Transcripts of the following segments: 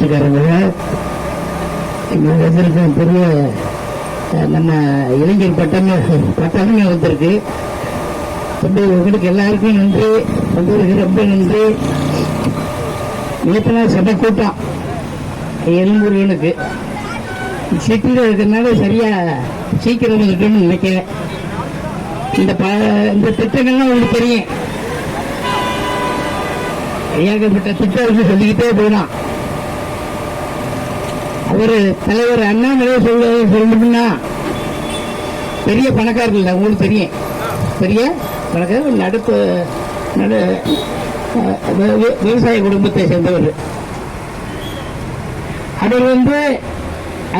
கட்சிக்காரங்க இங்க வந்திருக்க பெரிய நம்ம இளைஞர் பட்டமே வந்திருக்கு. உங்களுக்கு எல்லாருக்கும் நன்றி. வந்தவருக்கு ரொம்ப நன்றி. நேற்று சபை கூட்டம் எழும்பூர்களுக்கு சிட்டியில் இருக்கிறதுனால சரியா சீக்கிரம் வந்துட்டோம்னு நினைக்கிறேன். இந்த திட்டங்கள்லாம் உங்களுக்கு தெரியும். ஏகப்பட்ட திட்டம் சொல்லிக்கிட்டே போகலாம். அவர் தலைவர் அண்ணாமலை சொல்லணும்னா பெரிய பணக்காரர் இல்லை, உங்களுக்கு தெரியும். பெரிய பணக்காரர் விவசாய குடும்பத்தை சேர்ந்தவர். அவர்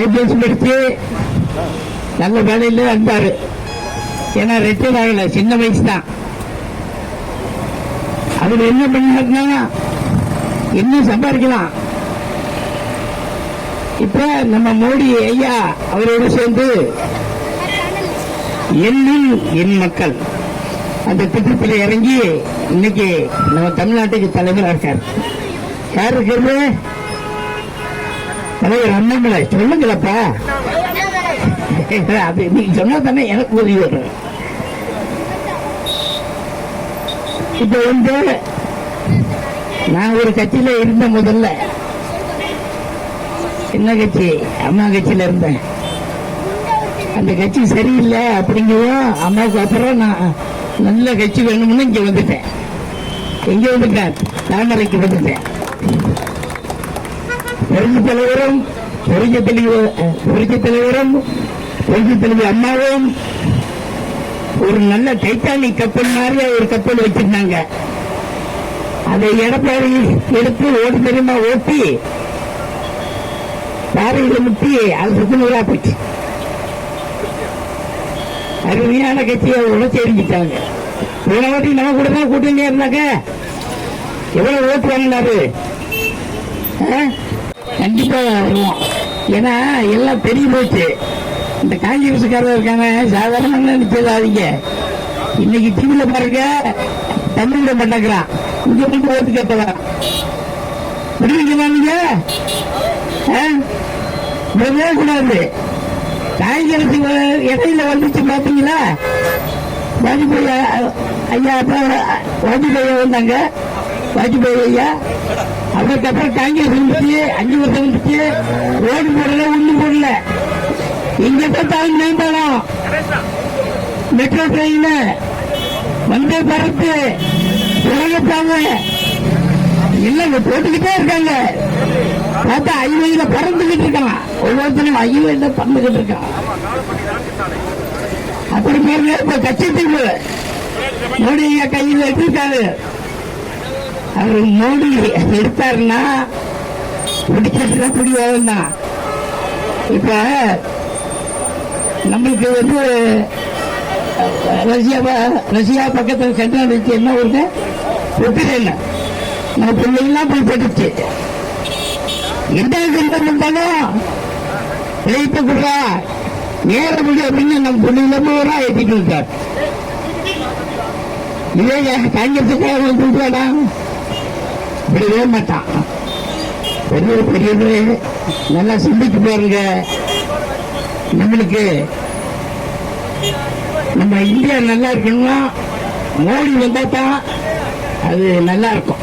ஐபிஎஸ் படிச்சு நல்ல வேலையில இருந்தாரு. ஏன்னா ரிட்டையர் ஆகல, சின்ன வயசு தான். அவர் என்ன பண்ணாருன்னா இன்னும் சம்பாதிக்கலாம். இப்ப நம்ம மோடி ஐயா அவரோடு சேர்ந்து என் மக்கள் அந்த திட்டத்தில் இறங்கி இன்னைக்கு நம்ம தமிழ்நாட்டுக்கு தலைவராக இருக்கார். யார் இருக்கிறது? தலைவர் அண்ணாமலை. சொல்லுங்களப்பா, அது நீங்க சொன்னா தானே எனக்கு உதவி வரும். இப்ப நான் ஒரு கட்சியில இருந்த முதல்ல என்ன கட்சி? அம்மா கட்சியில இருந்தேன். அந்த கட்சி சரியில்லை அப்படிங்கிறதும் அம்மாவுக்கு அப்புறம் நான் நல்ல கட்சி வேணும்னு இங்க வந்துட்டேன். எங்க வந்துட்டேன்? தாமரைக்கு வந்துட்டேன். புரட்சி தலைவர் அம்மாவும் ஒரு நல்ல டைட்டானிக் கப்பல் மாதிரி ஒரு கப்பல் வச்சிருந்தாங்க. அதை எடப்பாடி எடுத்து ஓட்டு தெரியுமா ஓட்டி பாறையில முட்டி அது சுக்குநூறா போச்சு. அருமையான கட்சியை உடச்சு எரிஞ்சிட்டாங்க. போன வாட்டி நம்ம கூட தான் கூட்டணியா இருந்தாங்க. எவ்வளவு ஓட்டு வாங்கினாரு? கண்டிப்பா வருவோம். ஏன்னா எல்லாம் தெரிய போச்சு. இந்த காங்கிரஸ்காரர் இருக்காங்க, சாதாரண நினைச்சதாதீங்க. இன்னைக்கு டிவியில பாருங்க, தமிழ்ல பண்ணாங்கிறான். இங்க வந்து ஓட்டு கேட்கலாம். விடுவீங்களா நீங்க? விடவே கூடாது. காங்கிரஸ் இடையில வந்துச்சு பாத்தீங்களா? வாஜ்பாய் ஐயா வாஜ்பாய் வந்தாங்க. வாஜ்பாய் ஐயா அதுக்கப்புறம் காங்கிரஸ் வந்துச்சு. 5 வருஷம் வந்துச்சு. ரோடு போடல, ஒண்ணும் போடல. இங்க பார்த்தாலும் மேம்பாலம், மெட்ரோ ட்ரெயின், வந்தே பாரத், உலகத்தாங்க எல்லாம் போட்டுக்கிட்டே இருக்காங்க. பார்த்தா ஹைவேல பறந்துகிட்டு இருக்கான். ஒவ்வொருத்தரும் ஹைவேல பறந்துகிட்டு இருக்கான். அப்படி பாருங்க. இப்ப கட்சித்தீவு மோடி ஐயா கையில் எடுத்திருக்காரு. அவர் மோடி எடுத்தாருன்னா பிடிச்சதுன்னா பிடிவாதம் தான். இப்ப நம்மளுக்கு ரஷ்யா பக்கத்தில் சென்ட்ரல் வச்சு என்ன ஒரு ஒத்துக்கல. நம்ம பிள்ளைங்களாம் போய் போட்டுச்சு. எந்த இருந்தாலும் இழைத்து கொடுறா நேர முடியும் அப்படின்னு நம்ம பிள்ளைங்களா ஏற்றிட்டு இருக்கார். இதே காங்கிரஸுக்காக கொடுக்கடா விடவே மாட்டான். பெரிய நல்லா சிந்திச்சு பாருங்க. நம்மளுக்கு நம்ம இந்தியா நல்லா இருக்கணும்னா மோடி வந்தா தான் அது நல்லா இருக்கும்.